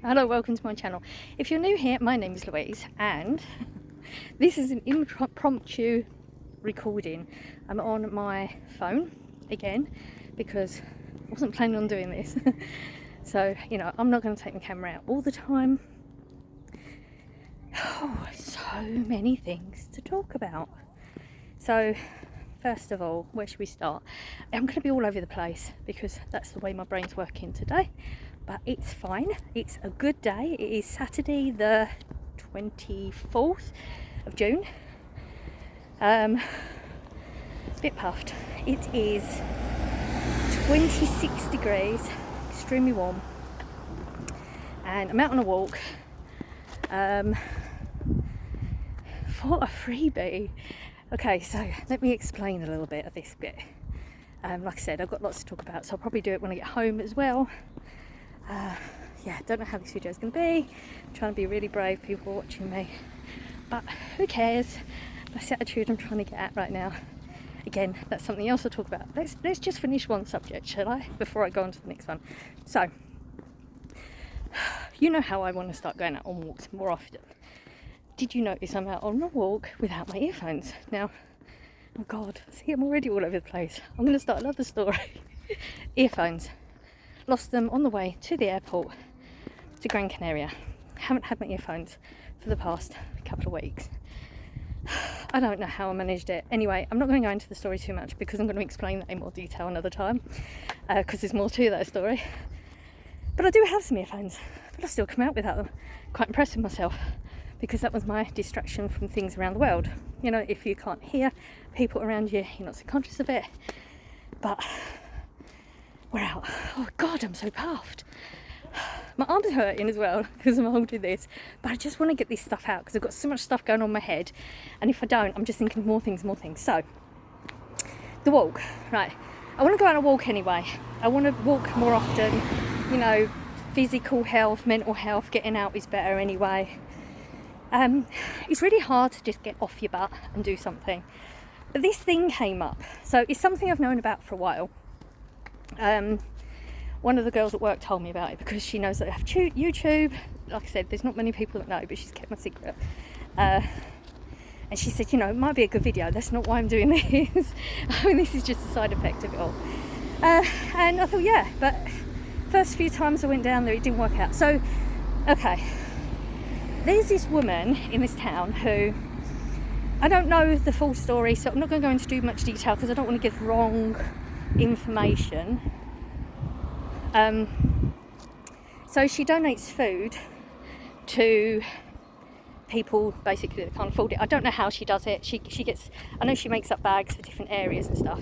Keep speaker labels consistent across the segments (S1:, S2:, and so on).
S1: Hello, welcome to my channel. If you're new here, my name is Louise and this is an impromptu recording. I'm on my phone again because I wasn't planning on doing this. So, you know, I'm not going to take my camera out all the time. Oh, so many things to talk about. So, first of all, where should we start? I'm going to be all over the place because that's the way my brain's working today. But it's fine. It's a good day. It is Saturday the 24th of June. Bit puffed. It is 26 degrees, extremely warm, and I'm out on a walk for a freebie. Okay, so let me explain a little bit of this bit. Like I said, I've got lots to talk about, so I'll probably do it when I get home as well. Yeah, don't know how this video is going to be. I'm trying to be really brave, people watching me, but who cares? That's the attitude I'm trying to get at right now. Again, that's something else I'll talk about. Let's just finish one subject, shall I, before I go on to the next one. So, you know how I want to start going out on walks more often. Did you notice I'm out on a walk without my earphones? Now, oh God, see, I'm already all over the place. I'm going to start another story. Earphones. Lost them on the way to the airport to Gran Canaria. Haven't had my earphones for the past couple of weeks. I don't know how I managed it. Anyway, I'm not going to go into the story too much because I'm going to explain that in more detail another time, because there's more to that story. But I do have some earphones, but I still come out without them. Quite impressed with myself because that was my distraction from things around the world. You know, if you can't hear people around you, you're not so conscious of it. But we're out. Oh God, I'm so puffed. My arms are hurting as well because I'm holding this, but I just want to get this stuff out because I've got so much stuff going on in my head, and if I don't, I'm just thinking more things. So, the walk, right? I want to go on a walk anyway. I want to walk more often. You know, physical health, mental health, getting out is better anyway. It's really hard to just get off your butt and do something, but this thing came up. So it's something I've known about for a while. One of the girls at work told me about it because she knows that I have YouTube. Like I said, there's not many people that know, but she's kept my secret. And she said, you know, it might be a good video. That's not why I'm doing this. I mean, this is just a side effect of it all. And I thought, yeah, but first few times I went down there, it didn't work out. So, okay. There's this woman in this town who, I don't know the full story, so I'm not going to go into too much detail because I don't want to give wrong information. So she donates food to people basically that can't afford it. I don't know how she does it. She gets, I know she makes up bags for different areas and stuff.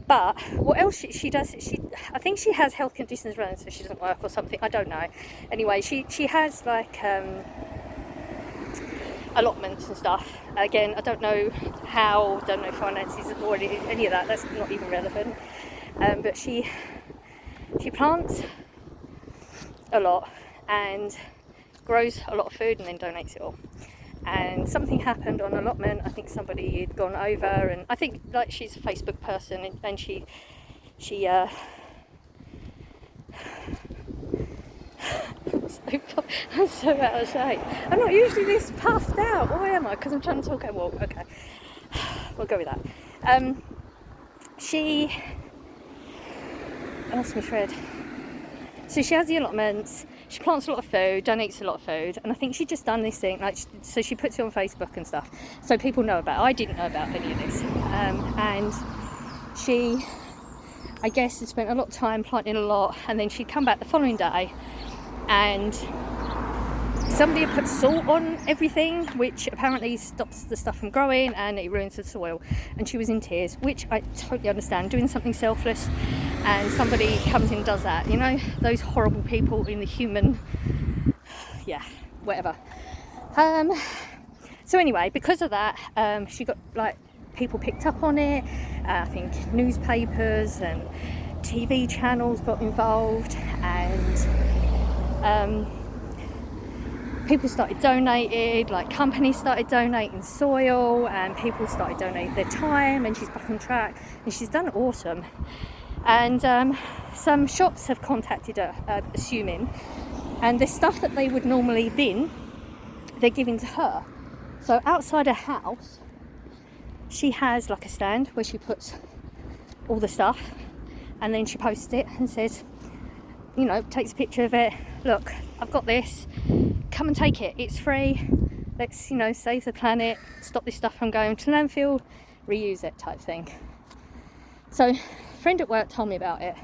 S1: But what else she does, I think she has health conditions running, so she doesn't work or something. I don't know. Anyway, she has like allotments and stuff. Again, I don't know how, don't know finances or any of that. That's not even relevant. But she plants a lot and grows a lot of food and then donates it all. And something happened on allotment. I think somebody had gone over, and I think like she's a Facebook person, and she I'm so out of shape. I'm not usually this puffed out. Why am I? Because I'm trying to talk at walk. Okay, we'll go with that. She lost my thread. So she has the allotments, she plants a lot of food, donates a lot of food, and I think she'd just done this thing, like, so she puts it on Facebook and stuff, so people know about it. I didn't know about any of this, and she, I guess, had spent a lot of time planting a lot, and then she'd come back the following day, and somebody had put salt on everything, which apparently stops the stuff from growing and it ruins the soil, and she was in tears, which I totally understand. Doing something selfless and somebody comes in and does that, you know, those horrible people in the human, yeah, whatever. So anyway, because of that, she got, like, people picked up on it. I think newspapers and TV channels got involved, and people started donating, like companies started donating soil, and people started donating their time, and she's back on track and she's done awesome. And some shops have contacted her, assuming, and the stuff that they would normally bin, they're giving to her. So outside her house, she has like a stand where she puts all the stuff, and then she posts it and says, you know, takes a picture of it. Look, I've got this. Come and take it. It's free. Let's, you know, save the planet. Stop this stuff from going to landfill. Reuse it, type thing. So, a friend at work told me about it,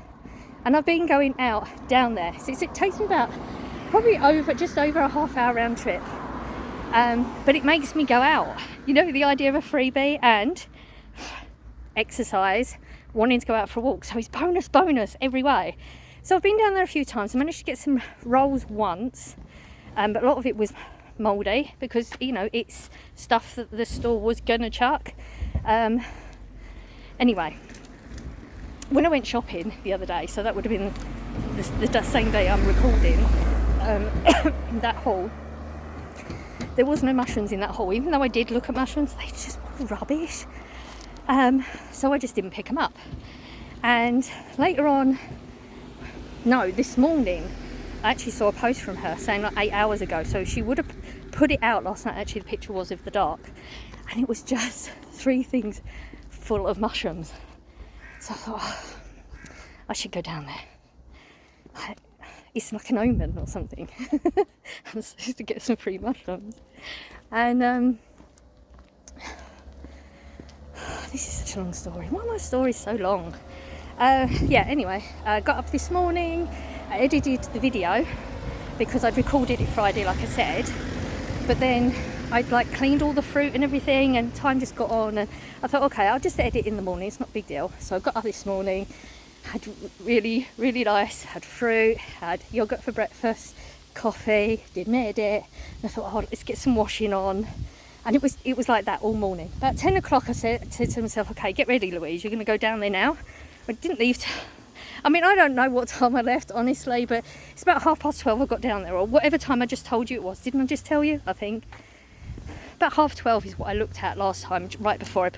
S1: and I've been going out down there. So it takes me about probably just over a half-hour round trip. But it makes me go out. You know, the idea of a freebie and exercise, wanting to go out for a walk. So it's bonus every way. So I've been down there a few times. I managed to get some rolls once, but a lot of it was mouldy because, you know, it's stuff that the store was gonna chuck. Anyway, when I went shopping the other day, so that would have been the same day I'm recording, that haul, there was no mushrooms in that haul. Even though I did look at mushrooms, they just were rubbish. So I just didn't pick them up. And later on, no, this morning, I actually saw a post from her saying like 8 hours ago. So she would have put it out last night. Actually, the picture was of the dark, and it was just 3 things full of mushrooms. So I thought, oh, I should go down there. It's like an omen or something. I'm supposed to get some free mushrooms. And this is such a long story. Why are my stories so long? Yeah, anyway, I got up this morning, I edited the video because I'd recorded it Friday, like I said, but then I'd like cleaned all the fruit and everything, and time just got on, and I thought, okay, I'll just edit in the morning, it's not a big deal. So I got up this morning, had really nice, had fruit, had yogurt for breakfast, coffee, did my edit, and I thought, oh, let's get some washing on. And it was like that all morning. About 10 o'clock I said to myself, okay, get ready, Louise, you're going to go down there now. I didn't leave I mean, I don't know what time I left, honestly, but it's about 12:30 I got down there, or whatever time I just told you it was. Didn't I just tell you? I think about 12:30 is what I looked at last time, right before I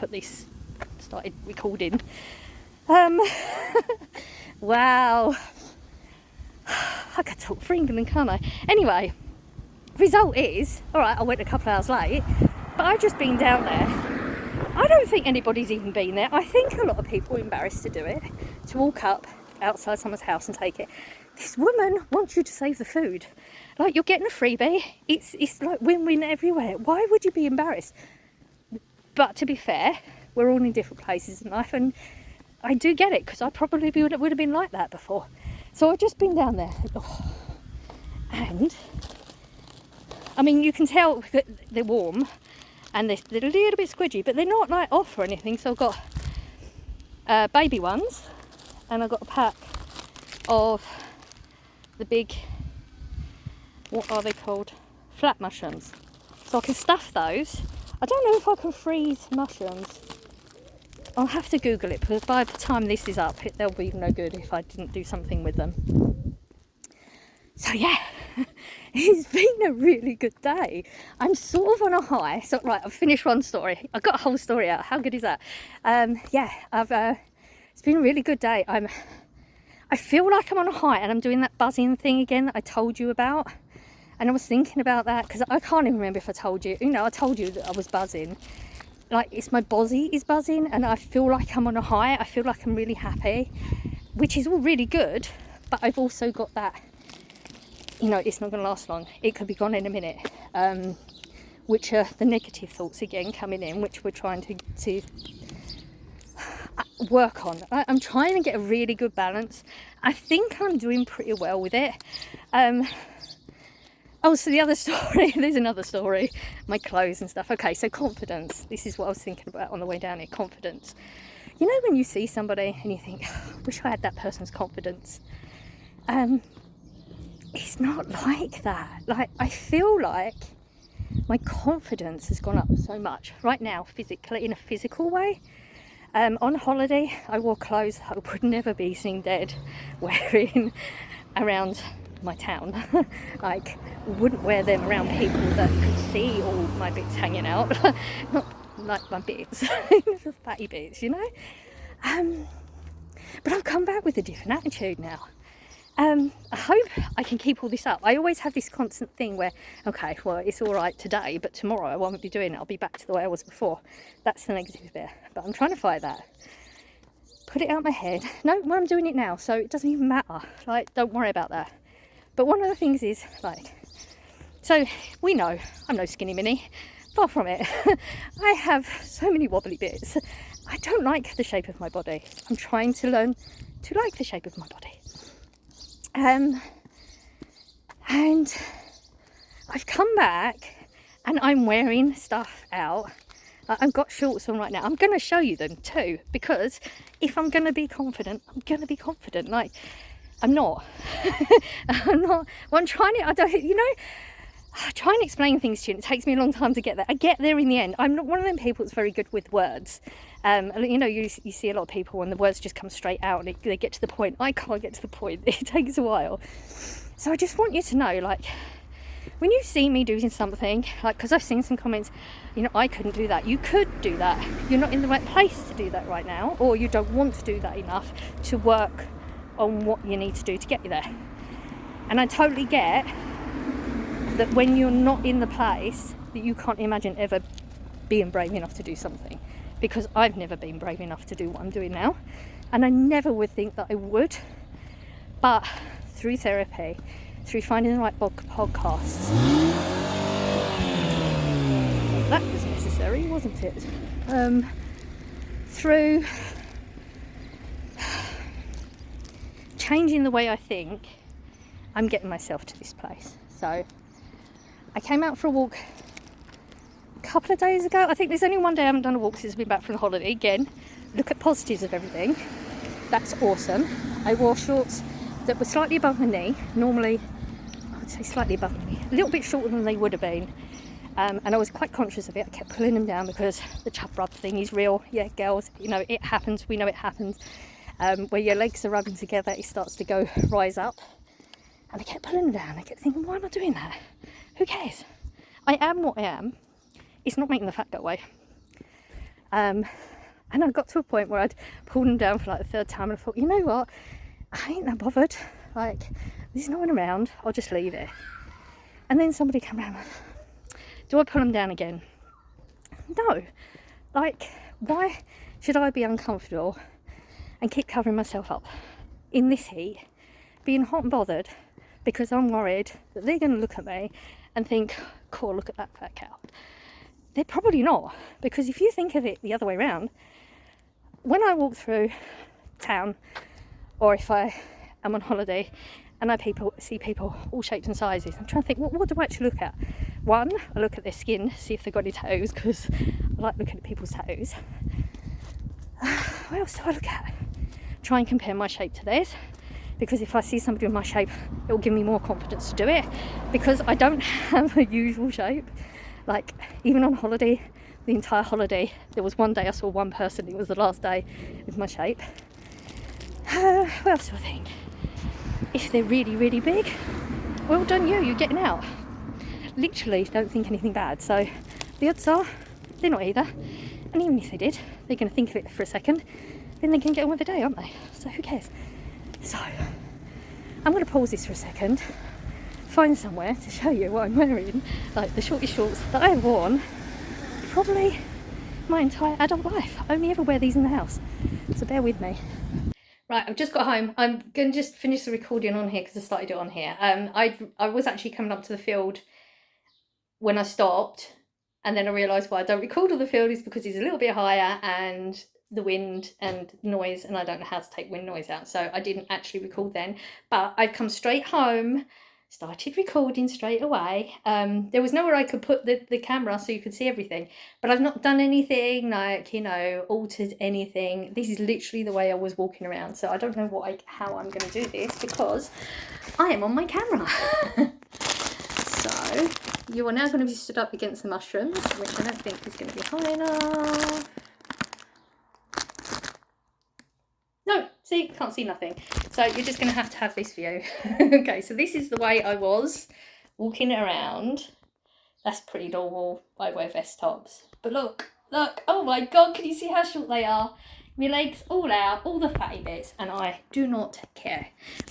S1: started recording. Wow, I could talk for England, can't I? Anyway, result is, all right, I went a couple hours late, but I've just been down there. I don't think anybody's even been there. I think a lot of people are embarrassed to do it, to walk up outside someone's house and take it. This woman wants you to save the food. Like, you're getting a freebie. It's like win-win everywhere. Why would you be embarrassed? But to be fair, we're all in different places in life, and I do get it, because I probably would have been like that before. So I've just been down there. Oh. And, I mean, you can tell that they're warm, and they're a little bit squidgy, but they're not like off or anything. So I've got baby ones, and I've got a pack of the big, what are they called? Flat mushrooms. So I can stuff those. I don't know if I can freeze mushrooms. I'll have to Google it, because by the time this is up, they'll be no good if I didn't do something with them. So yeah, it's been a really good day. I'm sort of on a high. So right, I've finished one story. I've got a whole story out. How good is that? Yeah, it's been a really good day. I feel like I'm on a high, and I'm doing that buzzing thing again that I told you about. And I was thinking about that, because I can't even remember if I told you. You know, I told you that I was buzzing. Like, it's my body is buzzing, and I feel like I'm on a high. I feel like I'm really happy, which is all really good. But I've also got that, you know, it's not going to last long. It could be gone in a minute. Which are the negative thoughts again coming in, which we're trying to work on. I'm trying to get a really good balance. I think I'm doing pretty well with it. Oh, so the other story, there's another story, my clothes and stuff. Okay, so confidence. This is what I was thinking about on the way down here, confidence. You know, when you see somebody and you think, oh, I wish I had that person's confidence. It's not like that. Like, I feel like my confidence has gone up so much right now, physically, in a physical way. On holiday, I wore clothes I would never be seen dead wearing around my town. Like, wouldn't wear them around people that could see all my bits hanging out. Not like my bits, the fatty bits, you know. But I've come back with a different attitude now. I hope I can keep all this up. I always have this constant thing where, okay, well, it's all right today, but tomorrow I won't be doing it. I'll be back to the way I was before. That's the negative bit. But I'm trying to fight that. Put it out of my head. No, well, I'm doing it now, so it doesn't even matter. Like, don't worry about that. But one of the things is, like, so we know I'm no skinny mini. Far from it. I have so many wobbly bits. I don't like the shape of my body. I'm trying to learn to like the shape of my body. And I've come back and I'm wearing stuff out. I've got shorts on right now. I'm going to show you them too, because if I'm going to be confident, I'm going to be confident. Like, I'm not. I'm not. Well, I'm trying to, I don't, you know, I try and explain things to you and it takes me a long time to get there. I get there in the end. I'm not one of them people that's very good with words. You know, you see a lot of people when the words just come straight out and they get to the point. I can't get to the point. It takes a while. So I just want you to know, like, when you see me doing something, like, because I've seen some comments, you know, I couldn't do that. You could do that. You're not in the right place to do that right now, or you don't want to do that enough to work on what you need to do to get you there. And I totally get that when you're not in the place, that you can't imagine ever being brave enough to do something, because I've never been brave enough to do what I'm doing now, and I never would think that I would. But through therapy, through finding the right podcasts, that was necessary, wasn't it? Through changing the way I think, I'm getting myself to this place. So I came out for a walk a couple of days ago. I think there's only one day I haven't done a walk since I've been back from the holiday. Again, look at positives of everything. That's awesome. I wore shorts that were slightly above my knee. Normally, I would say slightly above my knee. A little bit shorter than they would have been. And I was quite conscious of it. I kept pulling them down because the chub rub thing is real. Yeah, girls, you know, it happens. We know it happens. Where your legs are rubbing together, it starts to rise up. And I kept pulling them down. I kept thinking, why am I doing that? Who cares? I am what I am. It's not making the fat go away. And I got to a point where I'd pulled them down for like the third time, and I thought, you know what? I ain't that bothered. Like, there's no one around. I'll just leave it. And then somebody came around. Do I pull them down again? No. Like, why should I be uncomfortable and keep covering myself up in this heat, being hot and bothered, because I'm worried that they're going to look at me and think, cool, look at that fat cow. They're probably not, because if you think of it the other way around, when I walk through town, or if I am on holiday and I see people all shapes and sizes, I'm trying to think, what do I actually look at? One, I look at their skin, see if they've got any tattoos, because I like looking at people's tattoos. What else do I look at? Try and compare my shape to theirs, because if I see somebody with my shape, it will give me more confidence to do it, because I don't have a usual shape. Like, even on holiday, the entire holiday, there was one day I saw one person, it was the last day, with my shape. What else do I think? If they're really, really big, well done you, you're getting out. Literally don't think anything bad. So the odds are they're not either. And even if they did, they're going to think of it for a second, then they can get on with the day, aren't they? So who cares? So I'm going to pause this for a second, find somewhere to show you what I'm wearing, like the shortest shorts that I've worn probably my entire adult life. I only ever wear these in the house, so bear with me. Right, I've just got home. I'm going to just finish the recording on here because I started it on here. I was actually coming up to the field when I stopped, and then I realised why I don't record on the field is because it's a little bit higher and the wind and noise, and I don't know how to take wind noise out, so I didn't actually record then. But I've come straight home, started recording straight away. There was nowhere I could put the camera so you could see everything, but I've not done anything like, you know, altered anything. This is literally the way I was walking around, so I don't know how I'm going to do this because I am on my camera. So you are now going to be stood up against the mushrooms, which I don't think is going to be high enough. No, see, can't see nothing. So you're just going to have this view. Okay, so this is the way I was walking around. That's pretty normal. I wear vest tops. But look, oh my God, can you see how short they are? My legs all out, all the fatty bits, and I do not care.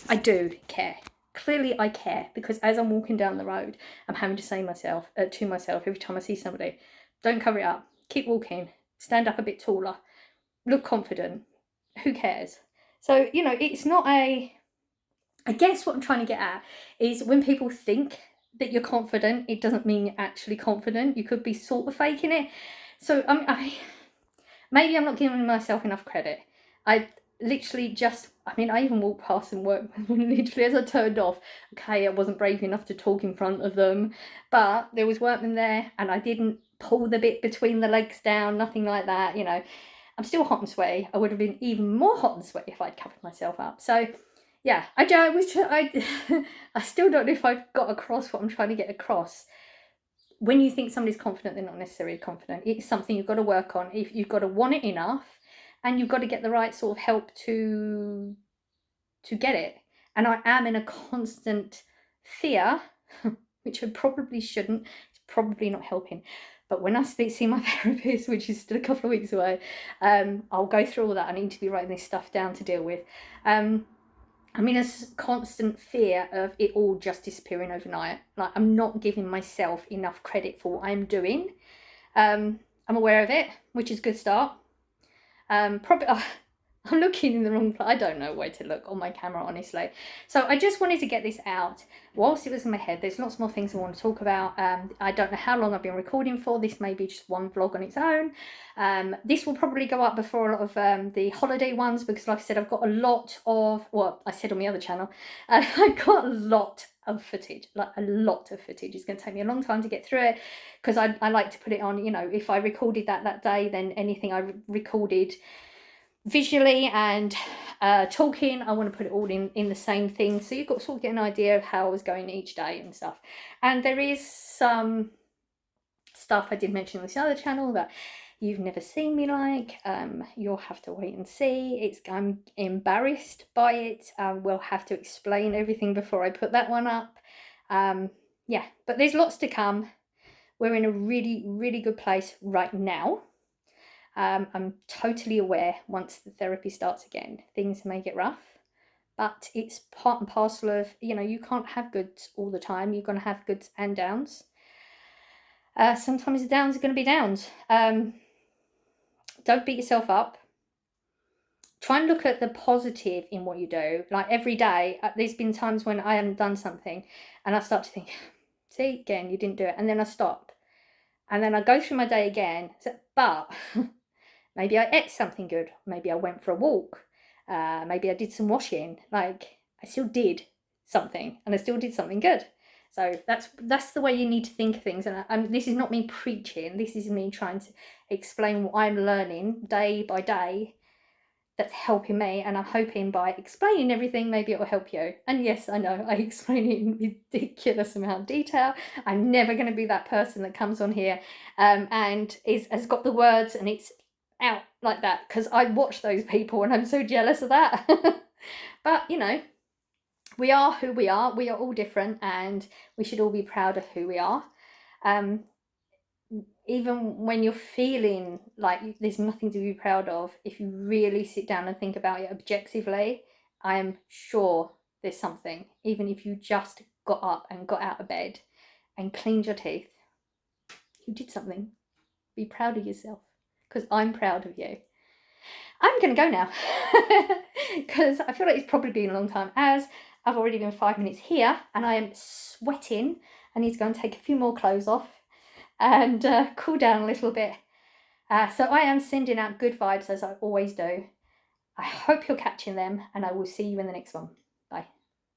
S1: I do care. Clearly I care, because as I'm walking down the road, I'm having to say to myself every time I see somebody, don't cover it up, keep walking, stand up a bit taller, look confident, who cares? So, you know, it's not I guess what I'm trying to get at is when people think that you're confident, it doesn't mean you're actually confident. You could be sort of faking it. So maybe I'm not giving myself enough credit. I literally just, I even walked past and worked, literally as I turned off, okay, I wasn't brave enough to talk in front of them, but there was workmen there and I didn't pull the bit between the legs down, nothing like that, you know. I'm still hot and sweaty. I would have been even more hot and sweaty if I'd covered myself up. So yeah, I still don't know if I've got across what I'm trying to get across. When you think somebody's confident, they're not necessarily confident. It's something you've got to work on. If you've got to want it enough, and you've got to get the right sort of help to get it. And I am in a constant fear, which I probably shouldn't. It's probably not helping. But when I see my therapist, which is still a couple of weeks away, I'll go through all that. I need to be writing this stuff down to deal with. I'm in a constant fear of it all just disappearing overnight. Like, I'm not giving myself enough credit for what I'm doing. I'm aware of it, which is a good start. Probably I'm looking in the wrong place. I don't know where to look on my camera, honestly. So I just wanted to get this out whilst it was in my head. There's lots more things I want to talk about. I don't know how long I've been recording for. This may be just one vlog on its own. This will probably go up before a lot of the holiday ones, because like I said, I've got a lot of, well, I said on my other channel, I've got a lot of footage, like a lot of footage. It's going to take me a long time to get through it, because I like to put it on, you know, if I recorded that day, then anything I recorded visually and talking, I want to put it all in the same thing, so you've got to sort of get an idea of how I was going each day and stuff. And there is some stuff I did mention on this other channel that you've never seen me like. You'll have to wait and see. I'm embarrassed by it. We'll have to explain everything before I put that one up. Yeah, but there's lots to come. We're in a really, really good place right now. I'm totally aware once the therapy starts again, things may get rough, but it's part and parcel of, you know, you can't have goods all the time. You're going to have goods and downs. Sometimes the downs are going to be downs. Don't beat yourself up. Try and look at the positive in what you do. Like every day, there's been times when I haven't done something and I start to think, see, again, you didn't do it. And then I stop. And then I go through my day again. But maybe I ate something good. Maybe I went for a walk. Maybe I did some washing. Like, I still did something, and I still did something good. So that's the way you need to think of things. And this is not me preaching. This is me trying to explain what I'm learning day by day that's helping me. And I'm hoping by explaining everything, maybe it will help you. And yes, I know I explain it in ridiculous amount of detail. I'm never going to be that person that comes on here and has got the words and it's out like that, because I watch those people and I'm so jealous of that. But you know, we are who we are. We are all different, and we should all be proud of who we are. Even when you're feeling like there's nothing to be proud of, if you really sit down and think about it objectively, I am sure there's something. Even if you just got up and got out of bed and cleaned your teeth, you did something. Be proud of yourself, because I'm proud of you. I'm going to go now because I feel like it's probably been a long time, as I've already been 5 minutes here and I am sweating. I need to go and take a few more clothes off and cool down a little bit. So I am sending out good vibes, as I always do. I hope you're catching them, and I will see you in the next one.